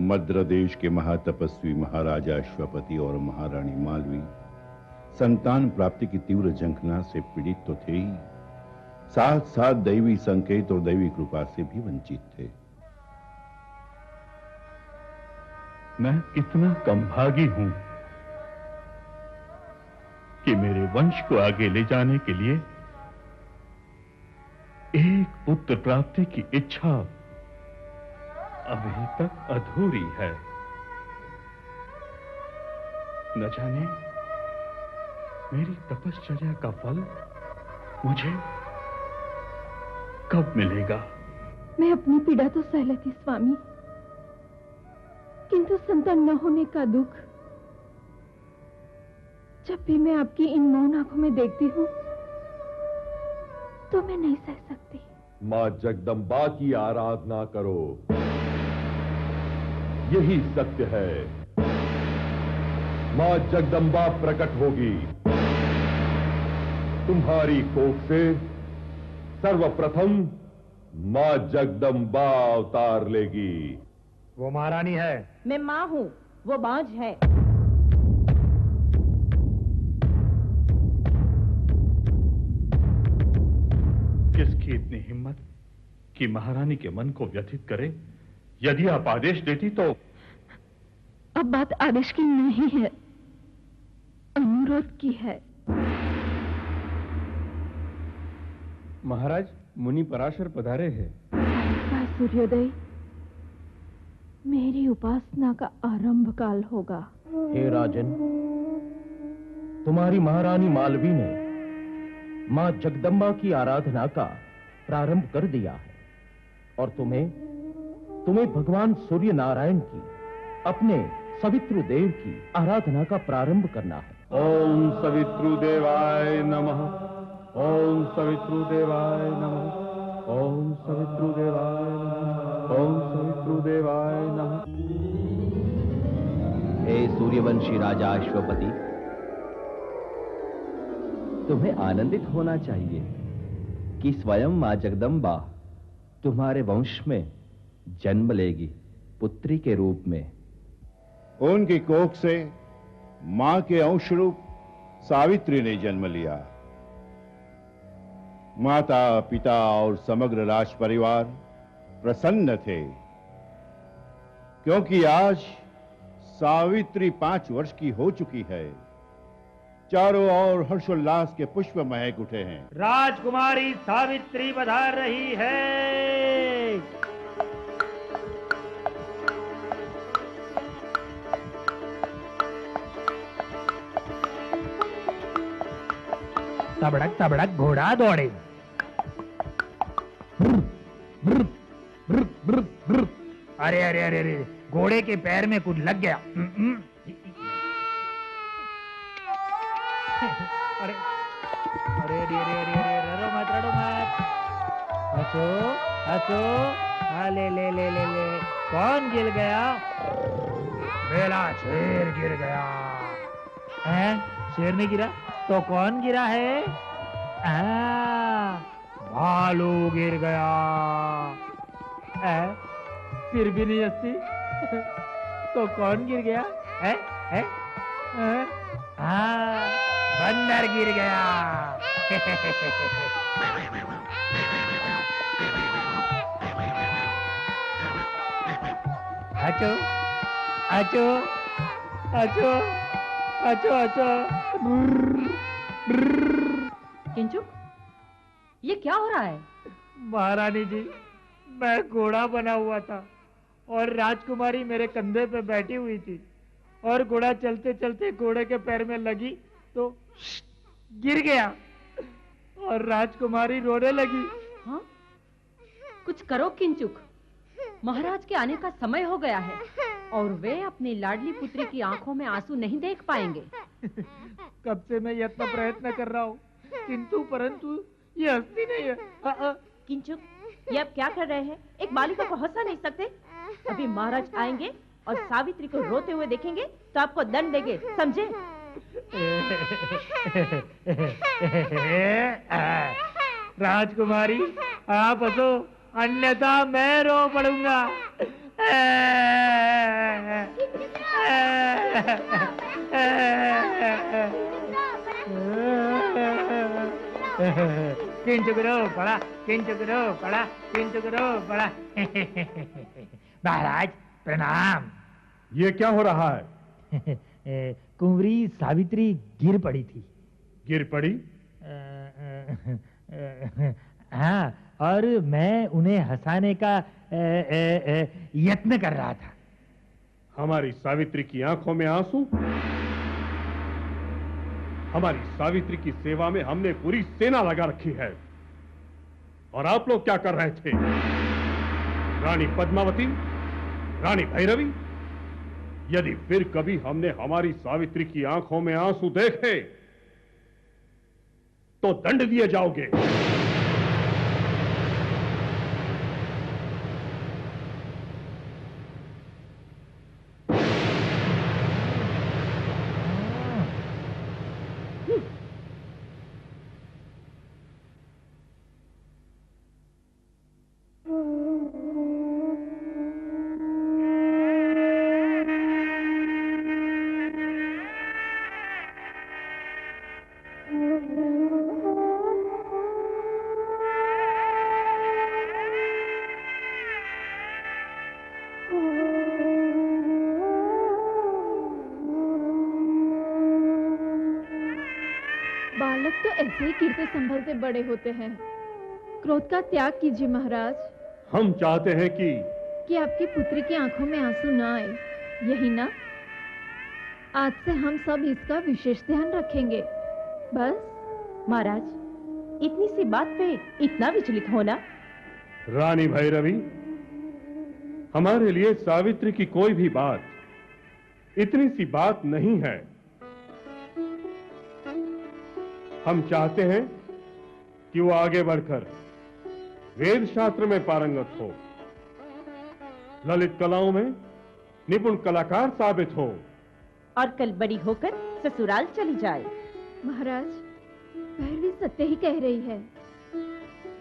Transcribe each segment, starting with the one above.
मद्र देश के महातपस्वी महाराजा अश्वपति और महारानी मालवी संतान प्राप्ति की तीव्र झंखना से पीड़ित तो थे ही, साथ साथ दैवी संकेत और दैवी कृपा से भी वंचित थे। मैं कितना कमभागी हूं कि मेरे वंश को आगे ले जाने के लिए एक पुत्र प्राप्ति की इच्छा अभी तक अधूरी है। न जाने मेरी तपश्चर्या का फल मुझे कब मिलेगा। मैं अपनी पीड़ा तो सह लेती स्वामी, किंतु संतान न होने का दुख जब भी मैं आपकी इन मौन आंखों में देखती हूँ तो मैं नहीं सह सकती। मां जगदम्बा की आराधना करो, यही सत्य है। मां जगदम्बा प्रकट होगी, तुम्हारी कोख से सर्वप्रथम मां जगदम्बा अवतार लेगी। वो महारानी है। मैं मां हूं, वो बांझ है। किसकी इतनी हिम्मत कि महारानी के मन को व्यथित करे? यदि आप आदेश देती तो। अब बात आदेश की नहीं है, अनुरोध की है। महाराज, मुनि पराशर पधारे हैं। सूर्योदय, मेरी उपासना का आरंभ काल होगा। हे राजन, तुम्हारी महारानी मालवी ने मां जगदम्बा की आराधना का प्रारंभ कर दिया है और तुम्हें भगवान सूर्य नारायण की, अपने सवितृदेव की आराधना का प्रारंभ करना है। ओम सवितृदेवाय नमः, ओम सवितृदेवाय नमः, ओम सवितृदेवाय नमः, ओम सवितृदेवाय नमः। हे सूर्यवंशी राजा अश्वपति, तुम्हें आनंदित होना चाहिए कि स्वयं मां जगदम्बा तुम्हारे वंश में जन्म लेगी, पुत्री के रूप में। उनकी कोख से मां के अंश रूप सावित्री ने जन्म लिया। माता, पिता और समग्र राज परिवार प्रसन्न थे, क्योंकि आज सावित्री 5 वर्ष की हो चुकी है। चारों ओर हर्षोल्लास के पुष्प महक उठे हैं। राजकुमारी सावित्री पधार रही है। तबड़क तबड़क घोड़ा दौड़े। अरे अरे अरे अरे, घोड़े के पैर में कुछ लग गया। अरे अरे अरे अरे अरे अरे, रड़ो मत। हंसो हंसो। हाँ, ले ले ले ले ले। कौन गिर गया? मेरा शेर गिर गया। हैं? शेर नहीं गिरा तो कौन गिरा है? भालू गिर गया। फिर भी नहीं हंसती तो कौन गिर गया? बंदर गिर गया। आचो आचो आचो आचो आचो। किंचुक, ये क्या हो रहा है? महारानी जी, मैं घोड़ा बना हुआ था और राजकुमारी मेरे कंधे पे बैठी हुई थी और घोड़ा चलते चलते घोड़े के पैर में लगी तो गिर गया और राजकुमारी रोने लगी। हाँ? कुछ करो किंचुक, महाराज के आने का समय हो गया है और वे अपनी लाडली पुत्री की आंखों में आंसू नहीं देख पाएंगे। कब से मैं यत्न प्रयत्न कर रहा हूँ, किंतु परंतु ये हंसती नहीं है। किंचुक, ये आप क्या कर रहे हैं? एक बालिका को हंसा नहीं सकते? अभी महाराज आएंगे और सावित्री को रोते हुए देखेंगे तो आपको दंड देंगे, समझे? राजकुमारी, आप हंसो, अन्यथा मैं रो पड़ूंगा। किंचुकरो पड़ा, किंचुकरो पड़ा, किंचुकरो पड़ा। महाराज प्रणाम। ये क्या हो रहा है? कुंवरी सावित्री गिर पड़ी थी। गिर पड़ी? हाँ, और मैं उन्हें हंसाने का यत्न कर रहा था। हमारी सावित्री की आंखों में आंसू? हमारी सावित्री की सेवा में हमने पूरी सेना लगा रखी है, और आप लोग क्या कर रहे थे? रानी पद्मावती, रानी भैरवी, यदि फिर कभी हमने हमारी सावित्री की आंखों में आंसू देखे तो दंड दिए जाओगे। बालक तो ऐसे ही गिरते संभलते बड़े होते हैं। क्रोध का त्याग कीजिए महाराज। हम चाहते हैं कि आपकी पुत्री की आंखों में आंसू ना आए, यही ना? आज से हम सब इसका विशेष ध्यान रखेंगे। बस। महाराज, इतनी सी बात पे इतना विचलित होना? रानी भैरवी, हमारे लिए सावित्री की कोई भी बात इतनी सी बात नहीं है। हम चाहते हैं कि वो आगे बढ़कर वेद शास्त्र में पारंगत हो, ललित कलाओं में निपुण कलाकार साबित हो, और कल बड़ी होकर ससुराल चली जाए। महाराज, भैरवी सत्य ही कह रही है।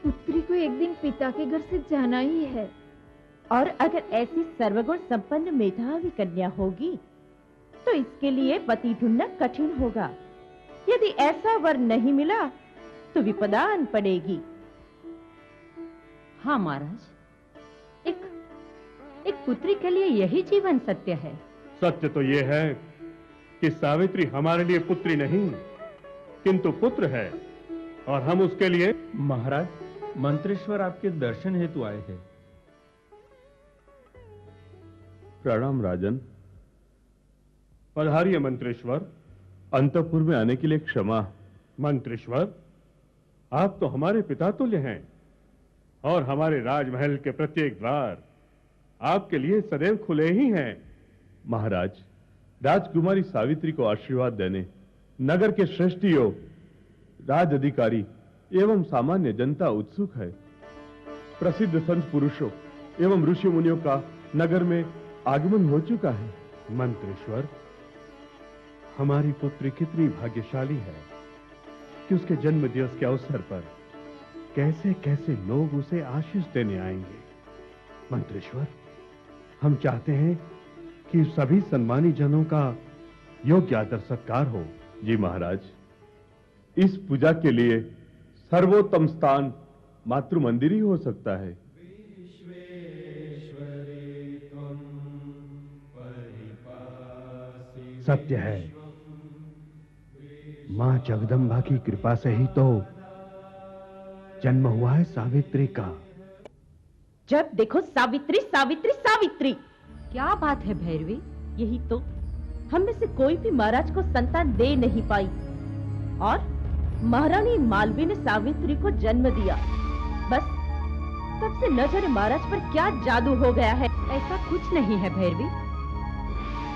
पुत्री को एक दिन पिता के घर से जाना ही है। और अगर ऐसी सर्वगुण संपन्न मेधावी कन्या होगी तो इसके लिए पति ढूंढना कठिन होगा। यदि ऐसा वर नहीं मिला तो विपदा आन पड़ेगी। हाँ महाराज, एक पुत्री के लिए यही जीवन सत्य है। सत्य तो ये है कि सावित्री हमारे लिए पुत्री नहीं किंतु पुत्र है, और हम उसके लिए। महाराज, मंत्रेश्वर आपके दर्शन हेतु आए हैं। प्रणाम राजन। पधारिए मंत्रेश्वर। अंतपुर में आने के लिए क्षमा। मंत्रेश्वर, आप तो हमारे पिता तुल्य हैं, और हमारे राजमहल के प्रत्येक द्वार आपके लिए सदैव खुले ही हैं। महाराज, राजकुमारी सावित्री को आशीर्वाद देने नगर के श्रेष्ठियों, राज अधिकारी एवं सामान्य जनता उत्सुक है। प्रसिद्ध संत पुरुषों एवं ऋषि मुनियों का नगर में आगमन हो चुका है। मंत्रेश्वर, हमारी पुत्री कितनी भाग्यशाली है कि उसके जन्म दिवस के अवसर पर कैसे कैसे लोग उसे आशीष देने आएंगे। मंत्रेश्वर, हम चाहते हैं कि सभी सम्मानी जनों का योग्य आदर सत्कार हो। जी महाराज, इस पूजा के लिए सर्वोत्तम स्थान मातृ मंदिर ही हो सकता है। सत्य है, मां जगदम्बा की कृपा से ही तो जन्म हुआ है सावित्री का। जब देखो सावित्री सावित्री सावित्री। क्या बात है भैरवी? यही तो, हम में से कोई भी महाराज को संतान दे नहीं पाई, और महारानी मालवी ने सावित्री को जन्म दिया। बस तब से न जाने महाराज पर क्या जादू हो गया है। ऐसा कुछ नहीं है भैरवी।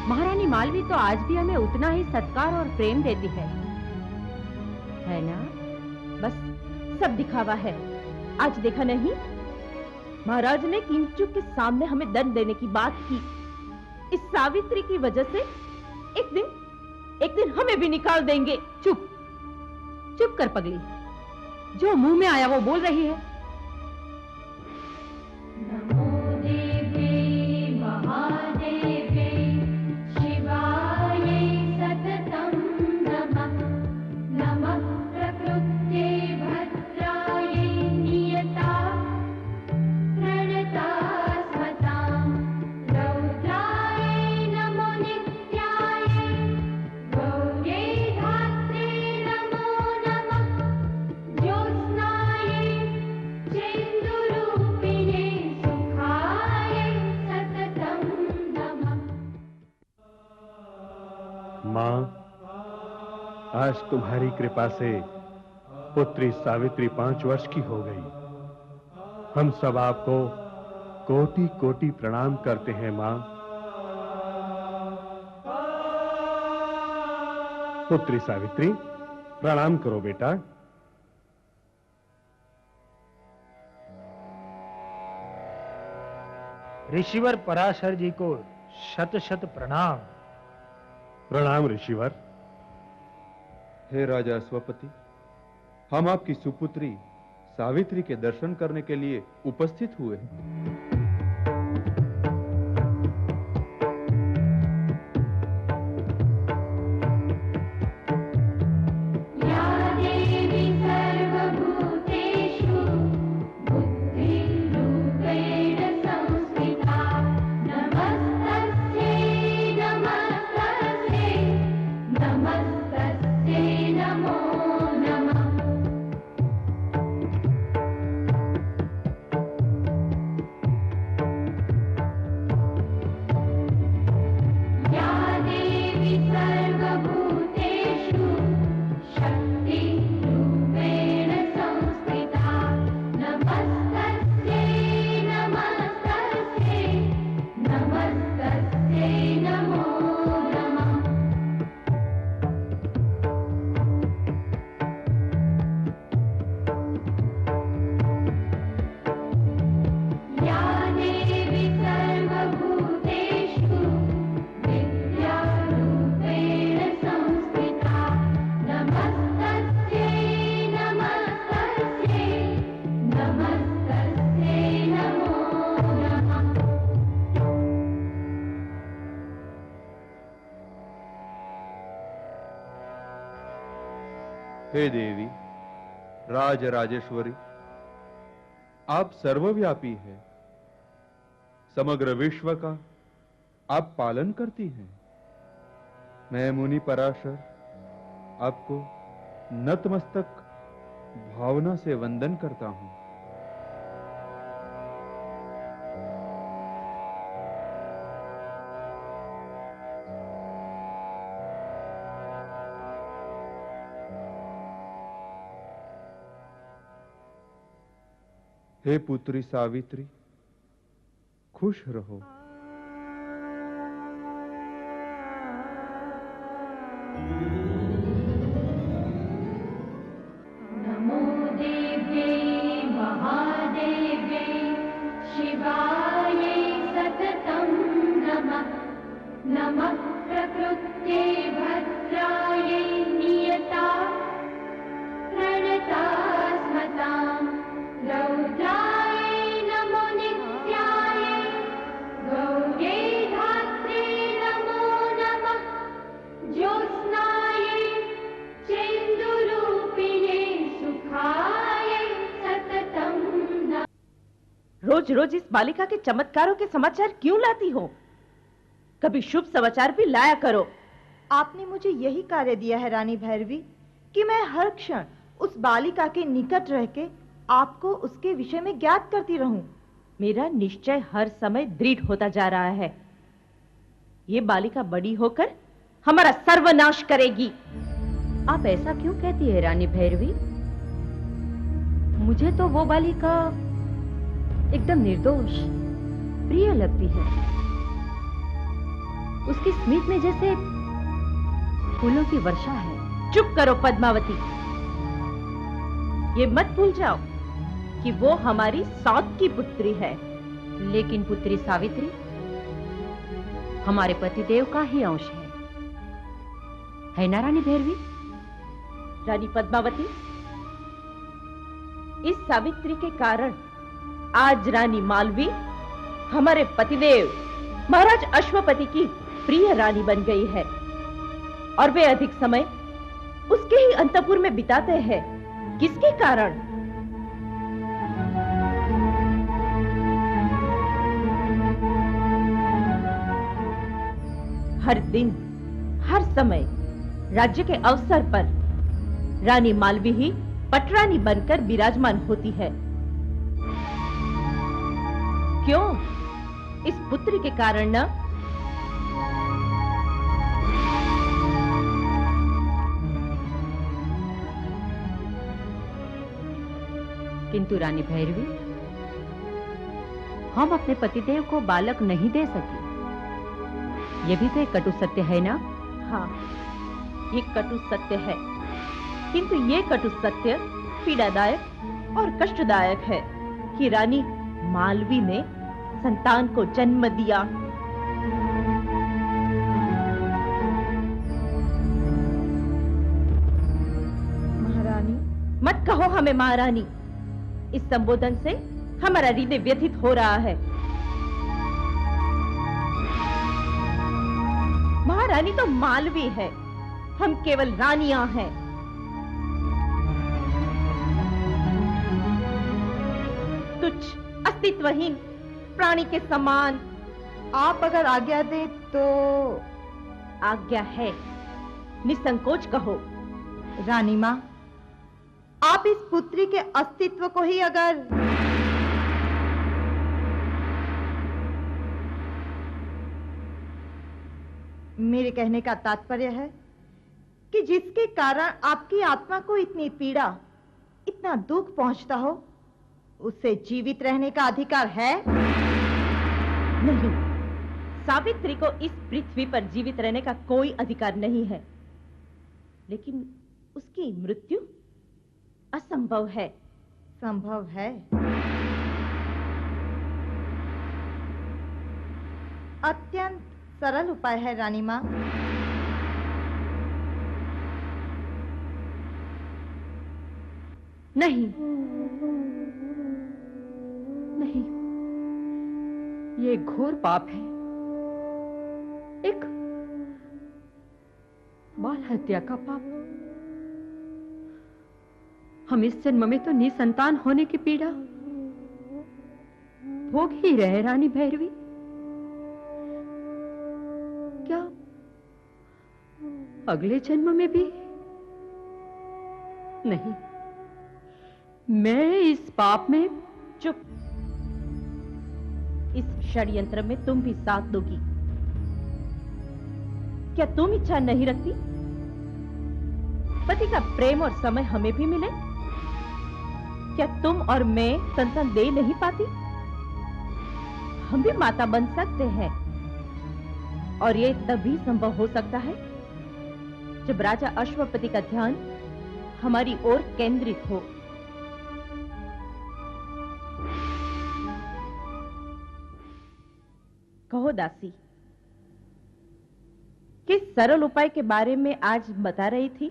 महारानी मालवी तो आज भी हमें उतना ही सत्कार और प्रेम देती है ना? बस सब दिखावा है। आज देखा नहीं, महाराज ने किंचुक के सामने हमें दंड देने की बात की। इस सावित्री की वजह से एक दिन हमें भी निकाल देंगे। चुप चुप कर पगली, जो मुंह में आया वो बोल रही है। नमो देवी महादेवी शिवाय आज तुम्हारी कृपा से पुत्री सावित्री 5 वर्ष की हो गई। हम सब आपको कोटि कोटि प्रणाम करते हैं मां। पुत्री सावित्री, प्रणाम करो बेटा। ऋषिवर पराशर जी को शत शत प्रणाम। प्रणाम ऋषिवर। हे राजा अश्वपति, हम आपकी सुपुत्री सावित्री के दर्शन करने के लिए उपस्थित हुए। हे देवी, राज राजेश्वरी, आप सर्वव्यापी हैं। समग्र विश्व का आप पालन करती हैं। मैं मुनि पराशर आपको नतमस्तक भावना से वंदन करता हूं। हे पुत्री सावित्री, खुश रहो। नमो देव्यै महादेव्यै शिवायै सततं नमः। नमः प्रकृत्यै भद्रायै नियता प्रणता स्मताम्। रौद्रायै नमो नित्यायै गौर्यै धात्रे नमो नमः। ज्योत्स्नायै चेन्दुरूपिणे सुखायै सततं नमः। रोज रोज इस बालिका के चमत्कारों के समाचार क्यों लाती हो? कभी शुभ समाचार भी लाया करो। आपने मुझे यही कार्य दिया है रानी भैरवी कि मैं हर क्षण उस बालिका के निकट रह के आपको उसके विषय में ज्ञात करती रहूं। मेरा निश्चय हर समय दृढ़ होता जा रहा है। ये बालिका बड़ी होकर हमारा सर्वनाश करेगी। आप ऐसा क्यों कहती है रानी भैरवी? मुझे तो वो बालिका एकदम निर्दोष प्रिय लगती है। उसकी स्मित में जैसे फूलों की वर्षा है। चुप करो पद्मावती। ये मत भूल जाओ कि वो हमारी सौत की पुत्री है। लेकिन पुत्री सावित्री हमारे पतिदेव का ही अंश है ना रानी भैरवी? रानी पद्मावती, इस सावित्री के कारण आज रानी मालवी हमारे पतिदेव महाराज अश्वपति की प्रिय रानी बन गई है और वे अधिक समय उसके ही अंतपुर में बिताते हैं। किसके कारण? हर दिन हर समय राज्य के अवसर पर रानी मालवी ही पटरानी बनकर विराजमान होती है। क्यों? इस पुत्री के कारण न? किंतु रानी भैरवी, हम अपने पतिदेव को बालक नहीं दे सके। यह भी तो एक कटु सत्य है ना? हाँ, ये कटु सत्य है, किंतु ये कटु सत्य पीड़ादायक और कष्टदायक है कि रानी मालवी ने संतान को जन्म दिया। महारानी, मत कहो हमें महारानी। इस संबोधन से हमारा हृदय व्यथित हो रहा है। महारानी तो मालवी है, हम केवल रानियां हैं। तुच्छ, अस्तित्वहीन प्राणी के समान। आप अगर आज्ञा दें तो। आज्ञा है, निसंकोच कहो। रानी माँ, आप इस पुत्री के अस्तित्व को ही अगर। मेरे कहने का तात्पर्य है कि जिसके कारण आपकी आत्मा को इतनी पीड़ा, इतना दुख पहुंचता हो, उसे जीवित रहने का अधिकार है? नहीं, सावित्री को इस पृथ्वी पर जीवित रहने का कोई अधिकार नहीं है, लेकिन उसकी मृत्यु असंभव है। संभव है? अत्यंत सरल उपाय है रानी माँ। नहीं नहीं, ये घोर पाप है, एक बाल हत्या का पाप। हम इस जन्म में तो निसंतान होने की पीड़ा भोग ही रहे रानी भैरवी। क्या अगले जन्म में भी? नहीं, मैं इस पाप में। चुप, इस षड्यंत्र में तुम भी साथ दोगी। क्या तुम इच्छा नहीं रखती पति का प्रेम और समय हमें भी मिले? क्या तुम और मैं संतान दे नहीं पाती? हम भी माता बन सकते हैं, और ये तभी संभव हो सकता है जब राजा अश्वपति का ध्यान हमारी ओर केंद्रित हो। कहो दासी, किस सरल उपाय के बारे में आज बता रही थी?